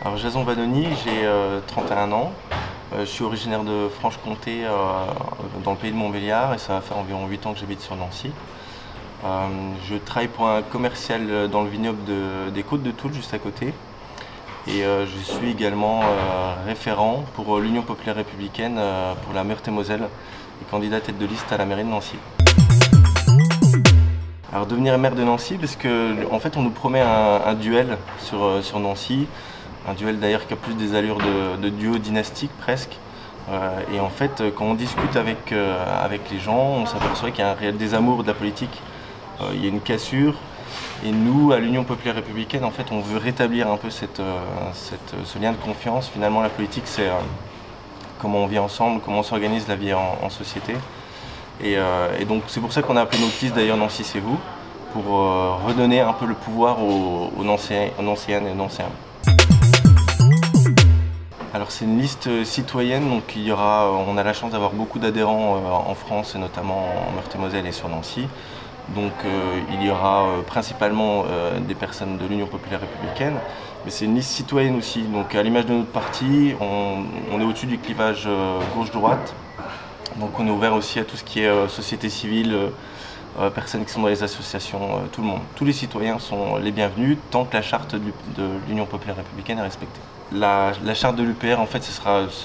Alors Jason Vanoni, j'ai 31 ans. Je suis originaire de Franche-Comté, dans le pays de Montbéliard, et ça va faire environ 8 ans que j'habite sur Nancy. Je travaille pour un commercial dans le vignoble des Côtes de Toul, juste à côté. Et je suis également référent pour l'Union populaire républicaine pour la Meurthe-et-Moselle, et candidat tête de liste à la mairie de Nancy. Alors devenir maire de Nancy, parce qu'en fait on nous promet un duel sur Nancy, un duel d'ailleurs qui a plus des allures de duo dynastique presque. Et en fait quand on discute avec les gens, on s'aperçoit qu'il y a un réel désamour de la politique. Il y a une cassure, et nous à l'Union populaire républicaine en fait on veut rétablir un peu ce lien de confiance. Finalement la politique c'est comment on vit ensemble, comment on s'organise la vie en société. Et donc c'est pour ça qu'on a appelé notre liste d'ailleurs Nancy c'est vous, pour redonner un peu le pouvoir aux Nancéennes et Nancéens. Alors c'est une liste citoyenne, donc on a la chance d'avoir beaucoup d'adhérents en France et notamment en Meurthe-et-Moselle et sur Nancy. Donc il y aura principalement des personnes de l'Union populaire républicaine, mais c'est une liste citoyenne aussi. Donc à l'image de notre parti, on est au-dessus du clivage gauche-droite. Donc on est ouvert aussi à tout ce qui est société civile, personnes qui sont dans les associations, tout le monde. Tous les citoyens sont les bienvenus tant que la charte de l'Union populaire républicaine est respectée. La charte de l'UPR en fait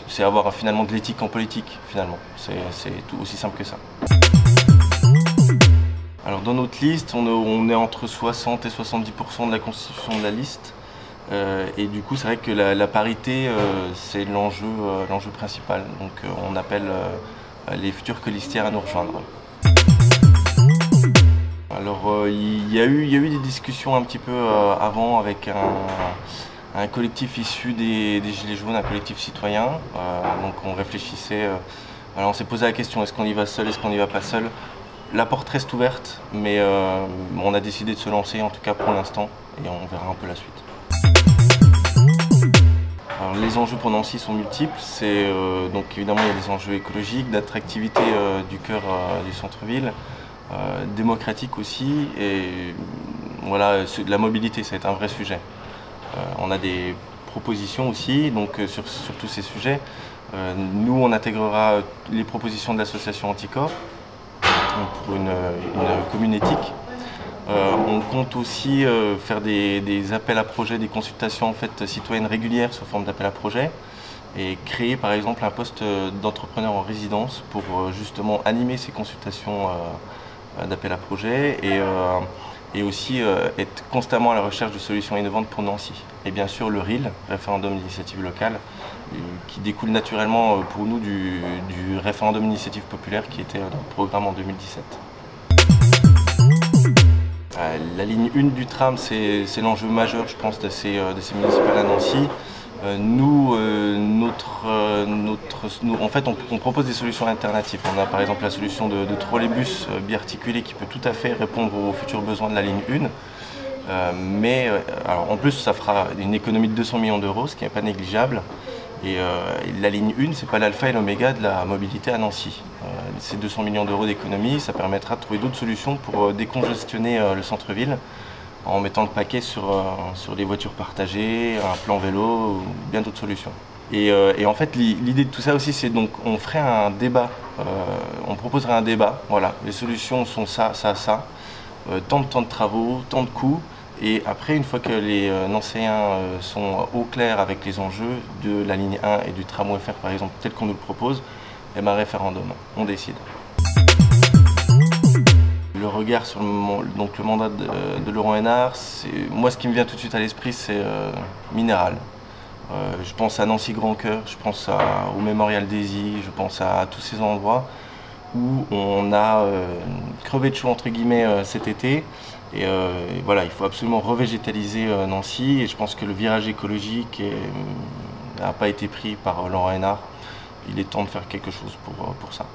c'est avoir finalement de l'éthique en politique finalement. C'est aussi simple que ça. Alors dans notre liste, on est entre 60 et 70% de la constitution de la liste. Et du coup c'est vrai que la parité c'est l'enjeu principal. Donc on appelle les futures colistières à nous rejoindre. Alors il y a eu des discussions un petit peu avant avec un collectif issu des Gilets jaunes, un collectif citoyen. Donc on réfléchissait, alors on s'est posé la question, est-ce qu'on y va seul, est-ce qu'on n'y va pas seul? La porte reste ouverte, mais on a décidé de se lancer en tout cas pour l'instant, et on verra un peu la suite. Alors, les enjeux pour Nancy sont multiples. Donc évidemment il y a des enjeux écologiques, d'attractivité du cœur du centre-ville, démocratique aussi, et voilà, la mobilité, ça va être un vrai sujet. On a des propositions aussi donc, sur tous ces sujets. Nous on intégrera les propositions de l'association Anticorps pour une commune éthique. On compte aussi faire des appels à projets, des consultations en fait, citoyennes régulières sous forme d'appels à projets, et créer par exemple un poste d'entrepreneur en résidence pour justement animer ces consultations d'appels à projets, et aussi être constamment à la recherche de solutions innovantes pour Nancy. Et bien sûr le RIL, référendum d'initiative locale, qui découle naturellement pour nous du référendum d'initiative populaire qui était dans le programme en 2017. La ligne 1 du tram, c'est l'enjeu majeur, je pense, de ces municipales à Nancy. Nous, en fait, on propose des solutions alternatives. On a par exemple la solution de trolleybus biarticulé qui peut tout à fait répondre aux futurs besoins de la ligne 1. Mais alors, en plus, ça fera une économie de 200 millions d'euros, ce qui n'est pas négligeable. Et la ligne 1, c'est pas l'alpha et l'oméga de la mobilité à Nancy. Ces 200 millions d'euros d'économie, ça permettra de trouver d'autres solutions pour décongestionner le centre-ville en mettant le paquet sur des voitures partagées, un plan vélo, ou bien d'autres solutions. Et en fait, l'idée de tout ça aussi, c'est donc on ferait un débat, on proposerait un débat, voilà, les solutions sont ça, ça, ça, tant de temps de travaux, tant de coûts. Et après, une fois que les Nancéens sont au clair avec les enjeux de la ligne 1 et du tramway fer par exemple, tel qu'on nous le propose, et ben référendum, on décide. Le regard sur le mandat de Laurent Hénart, moi ce qui me vient tout de suite à l'esprit c'est minéral. Je pense à Nancy Grand Cœur, je pense au Mémorial d'Aisy, je pense à tous ces endroits où on a crevé de chaud entre guillemets cet été. Et voilà, il faut absolument revégétaliser Nancy, et je pense que le virage écologique n'a pas été pris par Laurent Hénart. Il est temps de faire quelque chose pour ça.